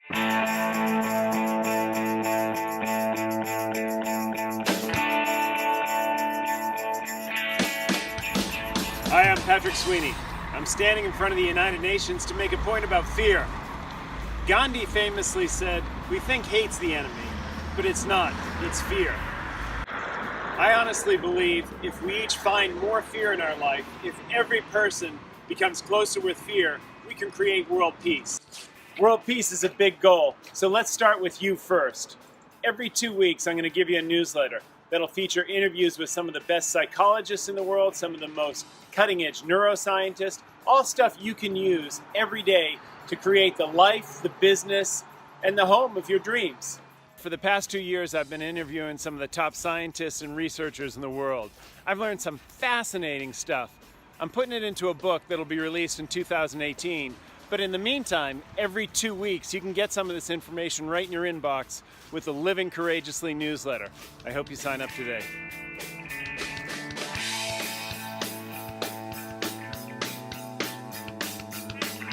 Hi, I'm Patrick Sweeney. I'm standing in front of the United Nations to make a point about fear. Gandhi famously said, "We think hate's the enemy, but it's not, it's fear." I honestly believe if we each find more fear in our life, if every person becomes closer with fear, we can create world peace. World peace is a big goal, so let's start with you first. Every 2 weeks, I'm going to give you a newsletter that'll feature interviews with some of the best psychologists in the world, some of the most cutting-edge neuroscientists, all stuff you can use every day to create the life, the business, and the home of your dreams. For the past 2 years, I've been interviewing some of the top scientists and researchers in the world. I've learned some fascinating stuff. I'm putting it into a book that'll be released in 2018. But in the meantime, every 2 weeks, you can get some of this information right in your inbox with the Living Courageously newsletter. I hope you sign up today.